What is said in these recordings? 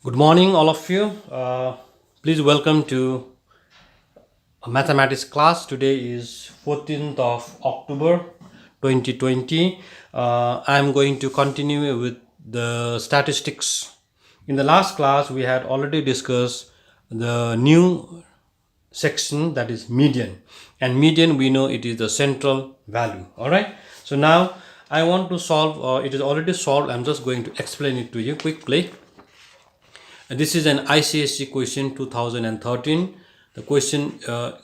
Good morning, all of you. Please welcome to a mathematics class. Today is 14th of October 2020. I'm going to continue with the statistics. In the last class, we had already discussed the new section, that is median. And median, we know it is the central value. All right. So now I want to solve, it is already solved. I'm just going to explain it to you quickly. This is an ICSE question 2013. The question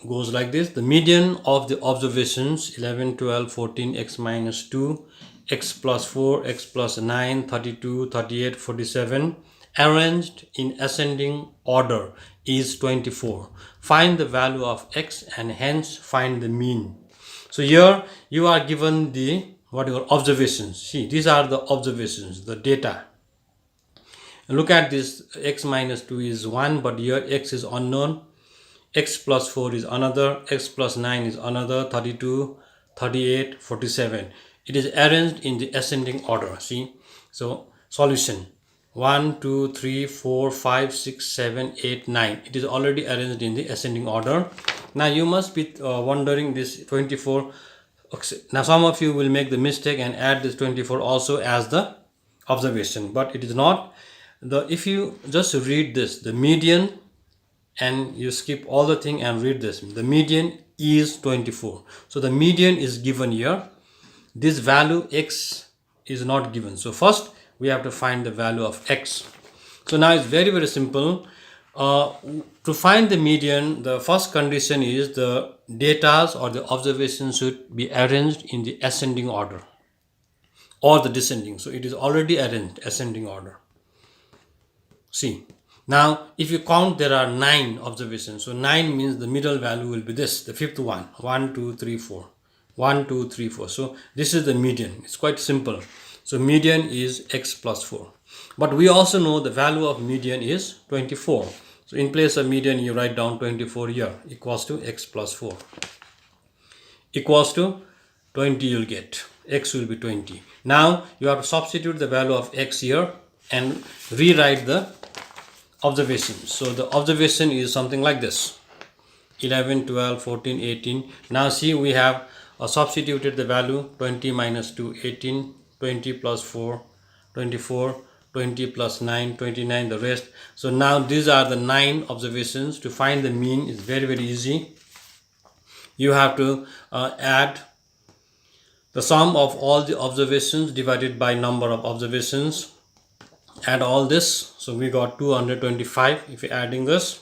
goes like this: the median of the observations 11, 12, 14, x minus 2, x plus 4, x plus 9, 32, 38, 47, arranged in ascending order is 24. Find the value of x and hence find the mean. So here you are given the what you call observations. See, these are the observations, the data. Look at this, x minus 2 is 1, but here x is unknown, x plus 4 is another, x plus 9 is another, 32, 38, 47. It is arranged in the ascending order. See, so solution 1, 2, 3, 4, 5, 6, 7, 8, 9. It is already arranged in the ascending order. Now you must be wondering this 24. Now some of you will make the mistake and add this 24 also as the observation, but it is not. If you just read this, the median, and you skip all the thing and read this, the median is 24. So the median is given here. This value x is not given. So first we have to find the value of x. So now it's very simple. To find the median, the first condition is the data or the observations should be arranged in the ascending order or the descending. So it is already arranged ascending order. See, now if you count, there are 9 observations. So 9 means the middle value will be this, the fifth one. 1, 2, 3, 4. 1, 2, 3, 4. So this is the median. It's quite simple. So median is x plus 4. But we also know the value of median is 24. So in place of median, you write down 24 here, equals to x plus 4. Equals to 20 you'll get. X will be 20. Now you have to substitute the value of x here and rewrite the observations. So the observation is something like this: 11, 12, 14, 18. Now see, we have substituted the value 20 minus 2, 18, 20 plus 4, 24, 20 plus 9, 29, the rest. So now these are the 9 observations. To find the mean is very easy. You have to add the sum of all the observations divided by number of observations. Add all this, so we got 225. If you're adding this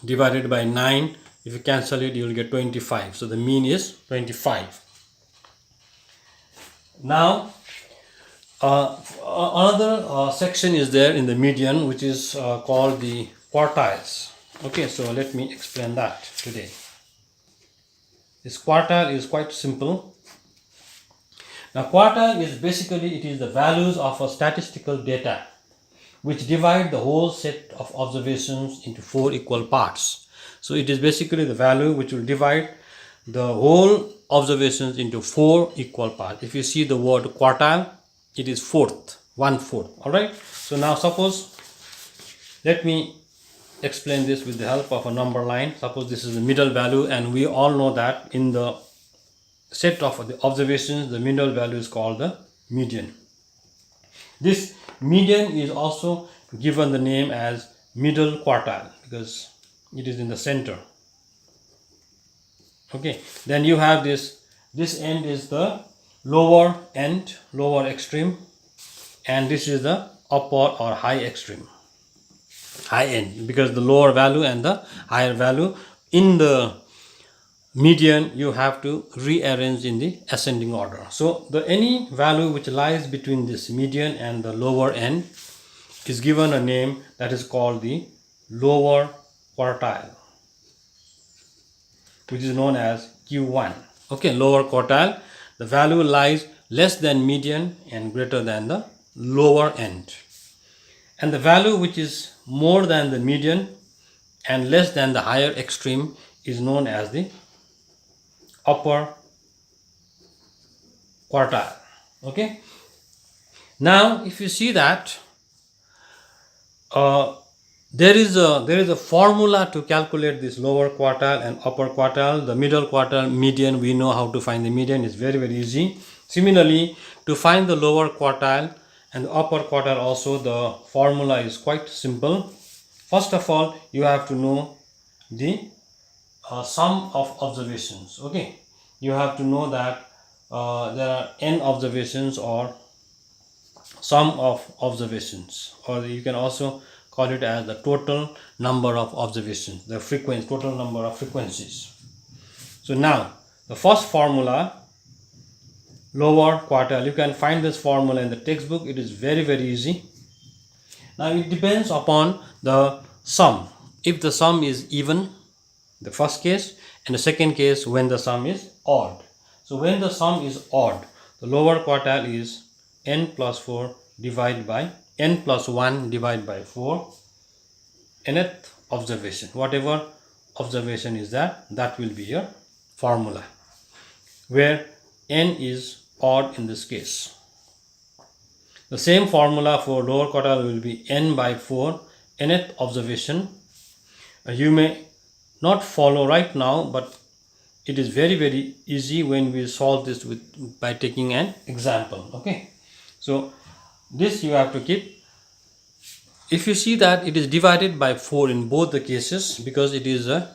divided by 9, if you cancel it, you will get 25. So the mean is 25. Now another section is there in the median, which is called the quartiles. Okay, so let me explain that today. This quartile is quite simple. Now quartile is basically, it is the values of a statistical data which divide the whole set of observations into 4 equal parts. So it is basically the value which will divide the whole observations into 4 equal parts. If you see the word quartile, it is fourth, 1/4. All right. So now suppose, let me explain this with the help of a number line. Suppose this is the middle value, and we all know that in the set of the observations, the middle value is called the median. This median is also given the name as middle quartile because it is in the center. Okay, then you have this end is the lower end, lower extreme, and this is the upper or high extreme, high end, because the lower value and the higher value in the median you have to rearrange in the ascending order. So the any value which lies between this median and the lower end is given a name that is called the lower quartile, which is known as Q1. Okay, lower quartile, the value lies less than median and greater than the lower end, and the value which is more than the median and less than the higher extreme is known as the upper quartile. Okay, now if you see that uh, there is a formula to calculate this lower quartile and upper quartile. The middle quartile, median, we know how to find the median. Is very very easy. Similarly, to find the lower quartile and the upper quartile also, the formula is quite simple. First of all, you have to know the sum of observations. Okay, you have to know that there are n observations, or sum of observations, or you can also call it as the total number of observations, the frequency, total number of frequencies. So now the first formula, lower quartile, you can find this formula in the textbook. It is very very easy. Now it depends upon the sum. If the sum is even, the first case, and the second case when the sum is odd. So when the sum is odd, the lower quartile is n plus 4 divided by n plus 1 divided by 4, nth observation. Whatever observation is that will be your formula, where n is odd in this case. The same formula for lower quartile will be n by 4, nth observation. You may not follow right now, but it is very very easy when we solve this by taking an example. Okay, so this you have to keep. If you see that it is divided by 4 in both the cases, because it is a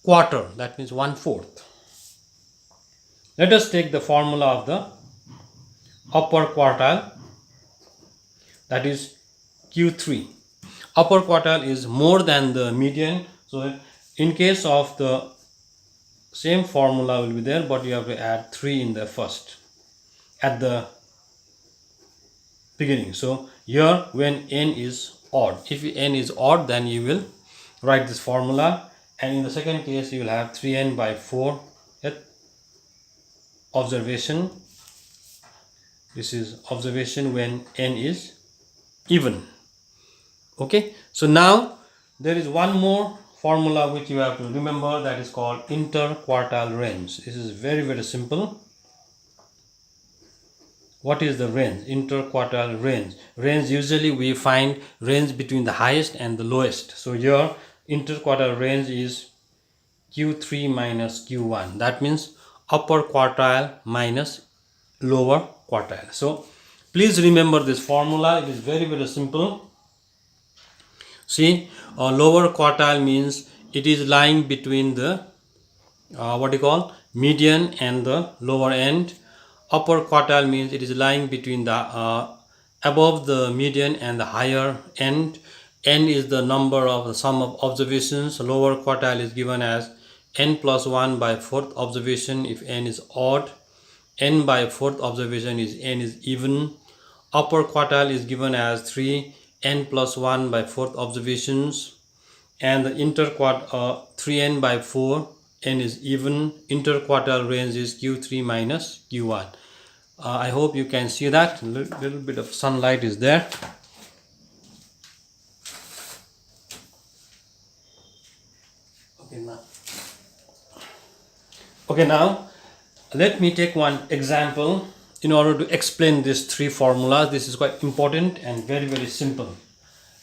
quarter, that means 1/4. Let us take the formula of the upper quartile, that is Q3. Upper quartile is more than the median, so in case of the same formula will be there, but you have to add 3 in the first, at the beginning. So here when n is odd, if n is odd, then you will write this formula, and in the second case you will have 3n by 4 at observation. This is observation when n is even. Okay, so now there is one more formula which you have to remember, that is called interquartile range. This is very very simple. What is the range? Interquartile range. Range, usually we find range between the highest and the lowest. So your interquartile range is Q3 minus Q1. That means upper quartile minus lower quartile. So please remember this formula. It is very very simple. See, lower quartile means it is lying between the median and the lower end. Upper quartile means it is lying between the above the median and the higher end. N is the number of the sum of observations. Lower quartile is given as n plus 1 by 4th observation if n is odd. N by 4th observation is n is even. Upper quartile is given as 3 n plus 1 by 4th observations, and the 3n by 4, n is even. Interquartile range is Q3 minus Q1. I hope you can see that. Little bit of sunlight is there. Okay, now let me take one example in order to explain these three formulas. This is quite important and very very simple.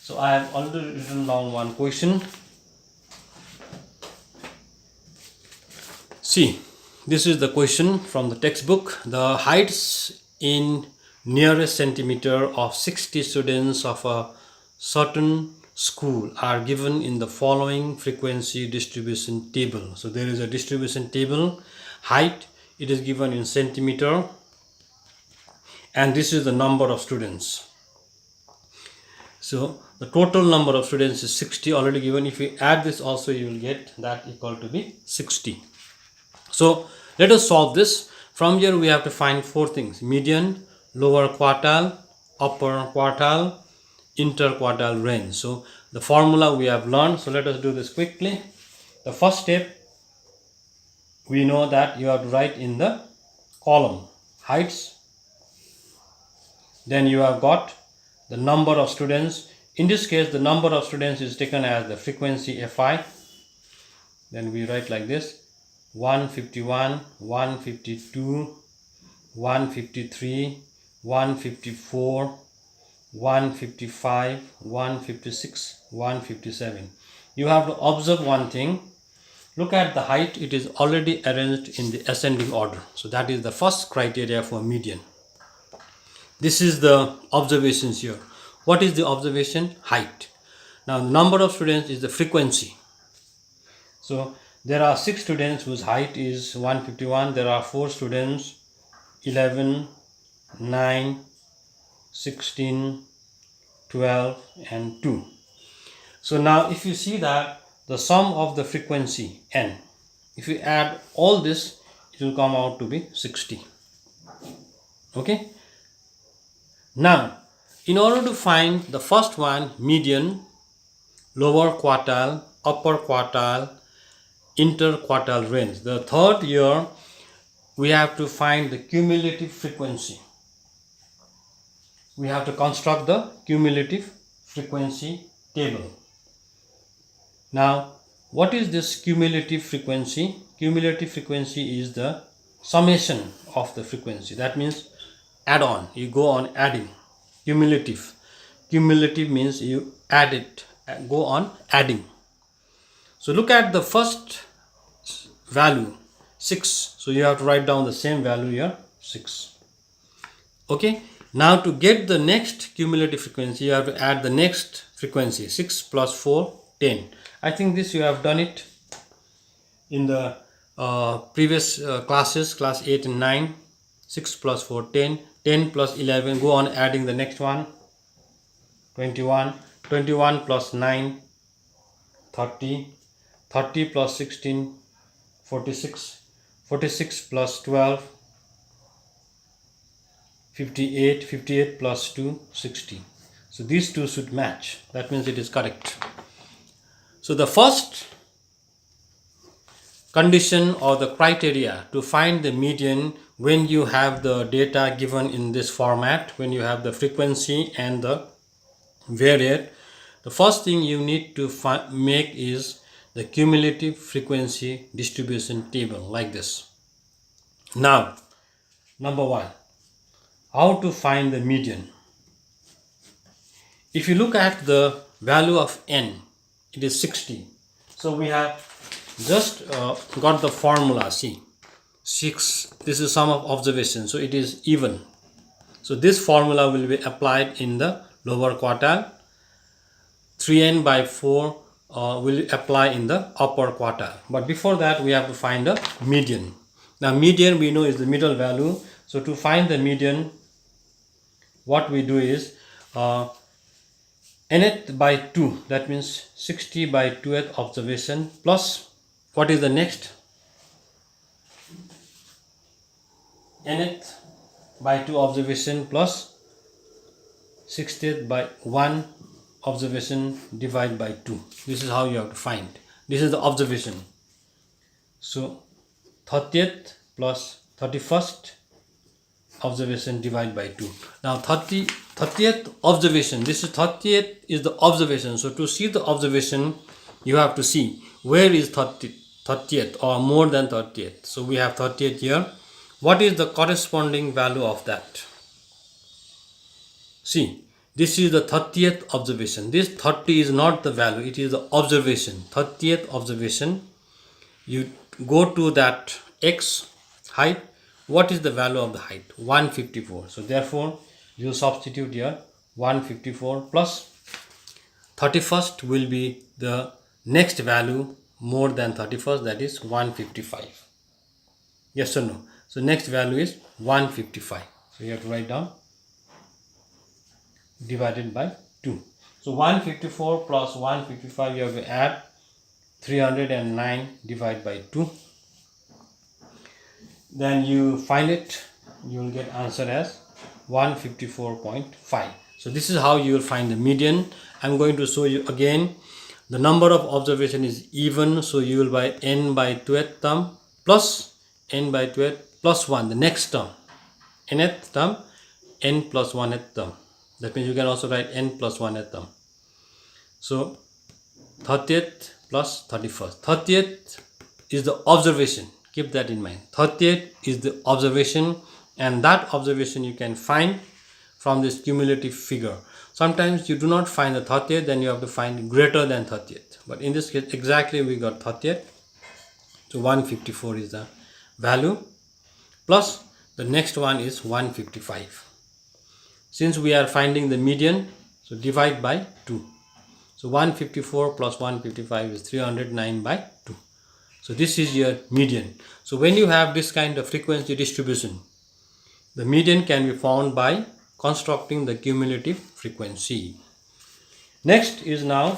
So I have already written down one question. See, this is the question from the textbook. The heights in nearest centimeter of 60 students of a certain school are given in the following frequency distribution table. So there is a distribution table. Height, it is given in centimeter, and this is the number of students. So the total number of students is 60 already given. If you add this also, you will get that equal to be 60. So let us solve this. From here we have to find four things: median, lower quartile, upper quartile, interquartile range. So the formula we have learned. So let us do this quickly. The first step, we know that you have to write in the column heights. Then you have got the number of students. In this case, the number of students is taken as the frequency Fi. Then we write like this: 151, 152, 153, 154, 155, 156, 157. You have to observe one thing. Look at the height. It is already arranged in the ascending order. So that is the first criteria for median. This is the observations here. What is the observation? Height. Now number of students is the frequency. So there are 6 students whose height is 151. There are 4 students, 11, 9, 16, 12 and 2. So now if you see that the sum of the frequency n, if you add all this, it will come out to be 60. Okay. Now in order to find the first one, median, lower quartile, upper quartile, interquartile range, the third year we have to find the cumulative frequency. We have to construct the cumulative frequency table. Now what is this cumulative frequency? Cumulative frequency is the summation of the frequency. That means add on, you go on adding. Cumulative means you add it, go on adding. So look at the first value, 6. So you have to write down the same value here, 6. Okay. Now to get the next cumulative frequency, you have to add the next frequency. 6 plus 4, 10. I think this you have done it in the previous classes, class 8 and 9. 6 plus 4, 10. 10 plus 11, go on adding the next one. 21. 21 plus 9, 30. 30 plus 16, 46. 46 plus 12, 58. 58 plus 2, 60. So these two should match. That means it is correct. So the first condition or the criteria to find the median when you have the data given in this format, when you have the frequency and the variate, the first thing you need to make is the cumulative frequency distribution table like this. Now, number 1, how to find the median. If you look at the value of n, it is 60. So we have just got the formula. See, 6, this is sum of observations, so it is even. So this formula will be applied in the lower quartile. 3n by 4 will apply in the upper quartile. But before that we have to find the median. Now median we know is the middle value. So to find the median, what we do is nth by 2, that means 60 by 2th observation, plus what is the next? Nth by 2 observation plus 60th by 1 observation divided by 2. This is how you have to find. This is the observation. So 30th plus 31st observation divided by 2. Now 30th observation, this is 30th is the observation. So to see the observation, you have to see where is 30th or more than 30th. So we have 30th here. What is the corresponding value of that? See, this is the 30th observation. This 30 is not the value, it is the observation. 30th observation, you go to that x height. What is the value of the height? 154. So therefore you substitute here 154 plus 31st will be the next value more than 31st, that is 155. Yes or no? So next value is 155. So you have to write down divided by 2. So 154 plus 155, you have to add 309 divided by 2. Then you find it, you will get answer as 154.5. So this is how you will find the median. I'm going to show you again. The number of observation is even, so you will by n by 2th term plus n by 2th plus 1, the next term, nth term, n plus 1th term. That means you can also write n plus 1th term. So 30th plus 31st. 30th is the observation. Keep that in mind. 30th is the observation, and that observation you can find from this cumulative figure. Sometimes you do not find the 30th, then you have to find greater than 30th. But in this case, exactly we got 30th. So 154 is the value, plus the next one is 155. Since we are finding the median, so divide by 2. So 154 plus 155 is 309 by 2. So this is your median. So when you have this kind of frequency distribution, the median can be found by constructing the cumulative frequency. Next is now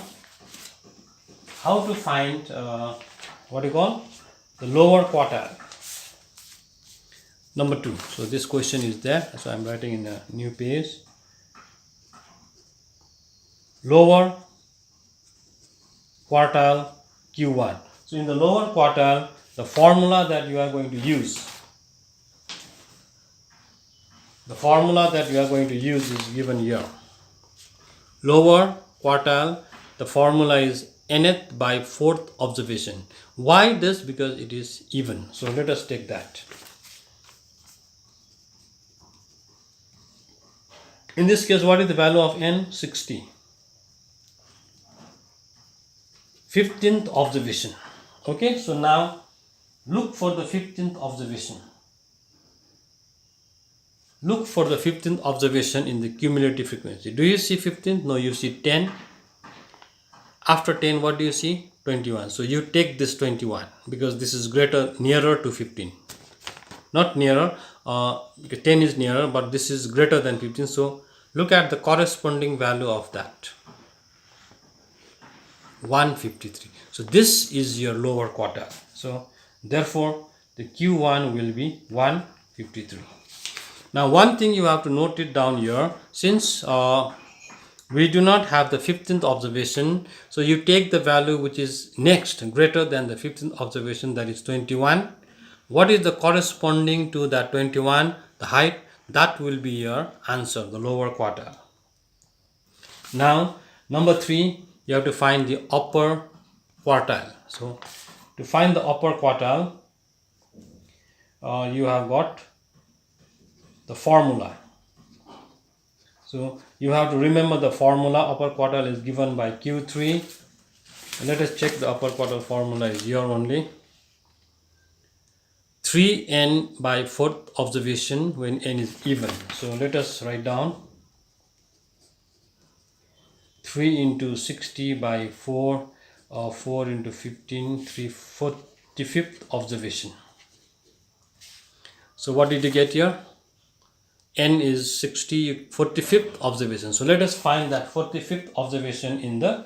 how to find the lower quartile. Number 2. So this question is there. So I'm writing in a new page. Lower quartile Q1. So in the lower quartile, the formula that you are going to use, is given here. Lower quartile, the formula is nth by 4th observation. Why this? Because it is even. So let us take that. In this case, what is the value of n? 60. 15th observation. Okay, so now look for the 15th observation. Look for the 15th observation in the cumulative frequency. Do you see 15th? No, you see 10. After 10, what do you see? 21. So you take this 21 because this is nearer to 15. Not nearer, because 10 is nearer, but this is greater than 15. So look at the corresponding value of that. 153. So this is your lower quartile. So therefore the Q1 will be 153. Now one thing you have to note it down here, since we do not have the 15th observation, so you take the value which is next greater than the 15th observation, that is 21. What is the corresponding to that 21? The height, that will be your answer, the lower quartile. Now number 3, you have to find the upper quartile. So to find the upper quartile, you have got the formula. So you have to remember the formula. Upper quartile is given by Q3. Let us check the upper quartile formula is here only. 3n by 4th observation when n is even. So let us write down 3 into 60 by 4, 4 into 15, 45th observation. So what did you get here? N is 60, 45th observation. So let us find that 45th observation in the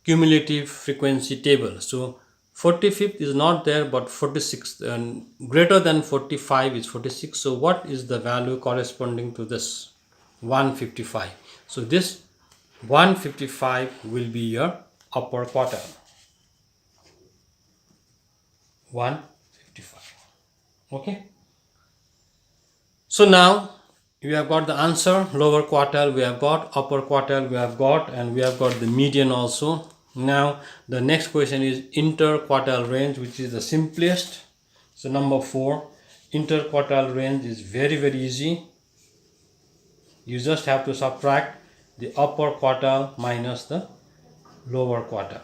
cumulative frequency table. So 45th is not there, but 46 and greater than 45 is 46. So what is the value corresponding to this? 155. So this 155 will be your upper quartile. 155. Okay. So now you have got the answer. Lower quartile we have got, upper quartile we have got, and we have got the median also. Now the next question is interquartile range, which is the simplest. So number 4, interquartile range is very easy. You just have to subtract the upper quartile minus the lower quartile.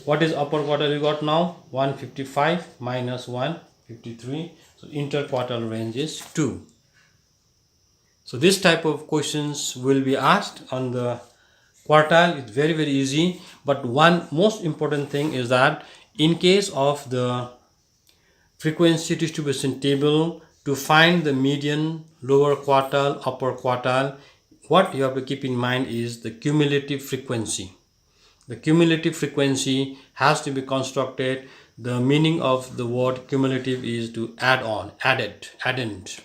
What is upper quartile you got now? 155 minus 153. So interquartile range is 2. So this type of questions will be asked on the quartile. It's very easy. But one most important thing is that in case of the frequency distribution table, to find the median, lower quartile, upper quartile, what you have to keep in mind is the cumulative frequency. The cumulative frequency has to be constructed. The meaning of the word cumulative is to add on, addend.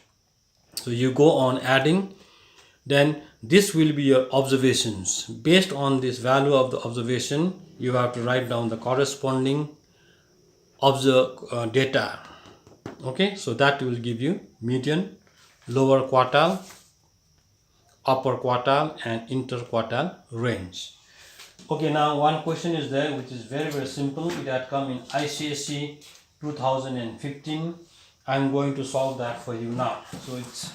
So you go on adding, then this will be your observations. Based on this value of the observation, you have to write down the corresponding data. Okay, so that will give you median, lower quartile, upper quartile, and interquartile range. Okay, now one question is there which is very simple. It had come in ICSE 2015. I'm going to solve that for you now. So it's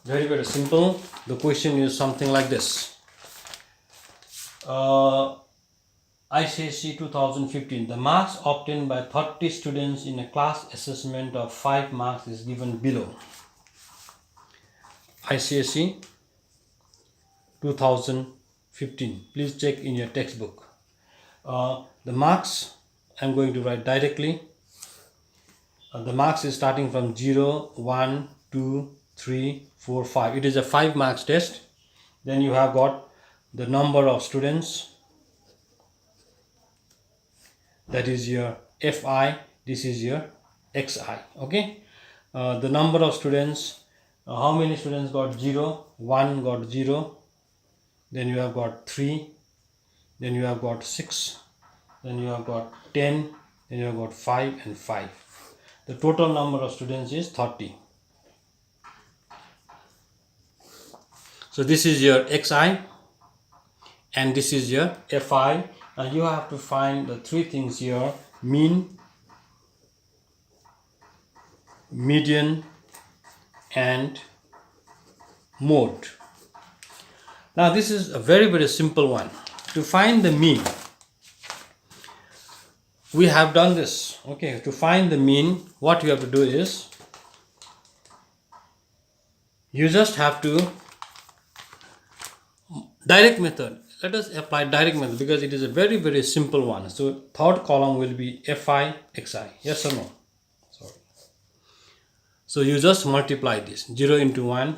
Very, very simple. The question is something like this. ICSE 2015. The marks obtained by 30 students in a class assessment of 5 marks is given below. ICSE 2015. Please check in your textbook. The marks I'm going to write directly. The marks is starting from 0, 1, 2, 3, 4, 5. It is a 5 marks test. Then you have got the number of students. That is your FI. This is your XI. Okay. The number of students. How many students got 0? 1 got 0. Then you have got 3. Then you have got 6. Then you have got 10. Then you have got 5 and 5. The total number of students is 30. So this is your XI and this is your FI. And you have to find the 3 things here: mean, median and mode. Now this is a very, very simple one. To find the mean, we have done this. Okay, to find the mean, what you have to do is you just have to direct method. Let us apply direct method because it is a very, very simple one. So third column will be FI XI. Yes or no? Sorry. So you just multiply this. 0 into 1,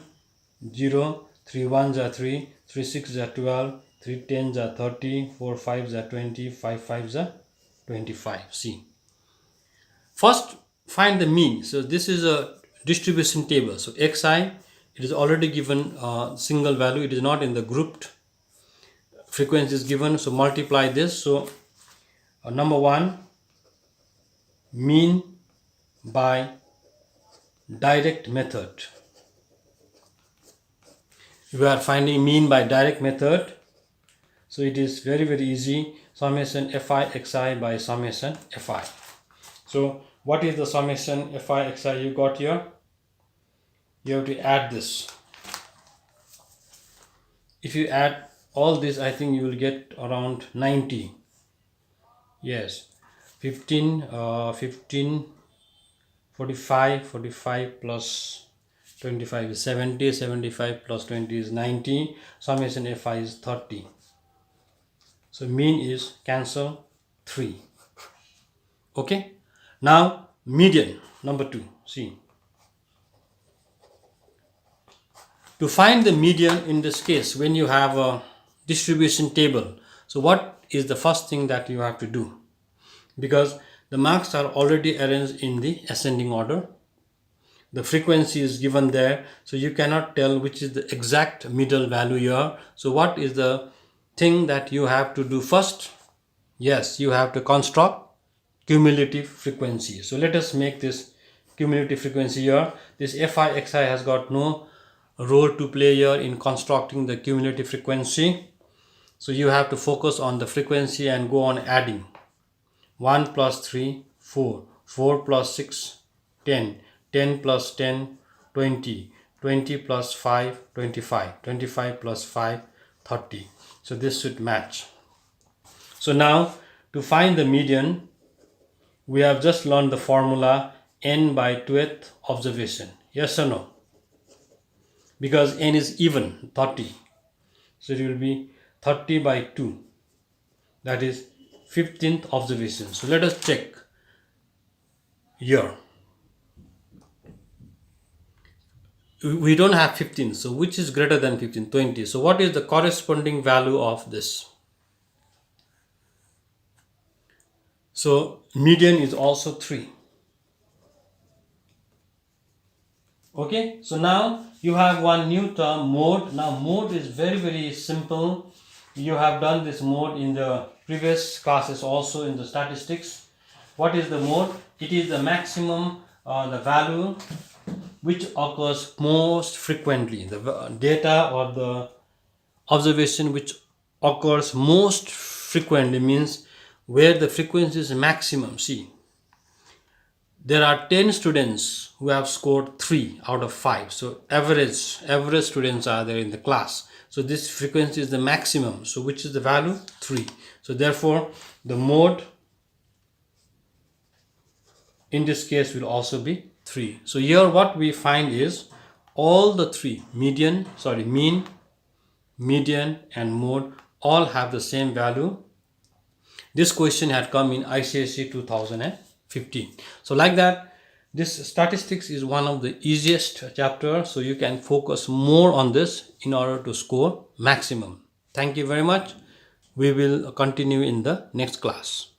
0, 3 1s are 3, 3 6s are 12, 3 10s are 30, 4 5s are 20, 5 5s are 25. See. First find the mean. So this is a distribution table. So XI, it is already given single value. It is not in the grouped. Frequency is given, so multiply this. So number 1, mean by direct method. We are finding mean by direct method, so it is very, very easy. Summation FI XI by summation FI. So what is the summation FI XI you got here? You have to add this. If you add all this, I think you will get around 90. Yes, 15, 45 plus 25 is 70, 75 plus 20 is 90. Summation FI is 30. So mean is cancel 3. Okay. Now median, number 2. See. To find the median in this case, when you have a distribution table, so what is the first thing that you have to do? Because the marks are already arranged in the ascending order, the frequency is given there, so you cannot tell which is the exact middle value here. So what is the thing that you have to do first? Yes, you have to construct cumulative frequency. So let us make this cumulative frequency here. This FI XI has got no role to play here in constructing the cumulative frequency. So you have to focus on the frequency and go on adding. 1 plus 3, 4, 4 plus 6, 10, 10 plus 10, 20, 20 plus 5, 25, 25 plus 5, 30. So this should match. So now to find the median, we have just learned the formula n by 2th observation. Yes or no? Because n is even, 30. So it will be 30 by 2. That is 15th observation. So let us check here. We don't have 15. So which is greater than 15? 20. So what is the corresponding value of this? So median is also 3. Okay, so now you have one new term, mode. Now mode is very, very simple. You have done this mode in the previous classes, also in the statistics. What is the mode? It is the maximum, the value which occurs most frequently. The data or the observation which occurs most frequently means where the frequency is maximum. See, there are 10 students who have scored 3 out of 5. So average students are there in the class. So this frequency is the maximum. So which is the value? 3. So therefore the mode in this case will also be 3. So here what we find is all the three mean, median and mode all have the same value. This question had come in ICSE 2015. So like that, this statistics is one of the easiest chapter, so you can focus more on this in order to score maximum. Thank you very much. We will continue in the next class.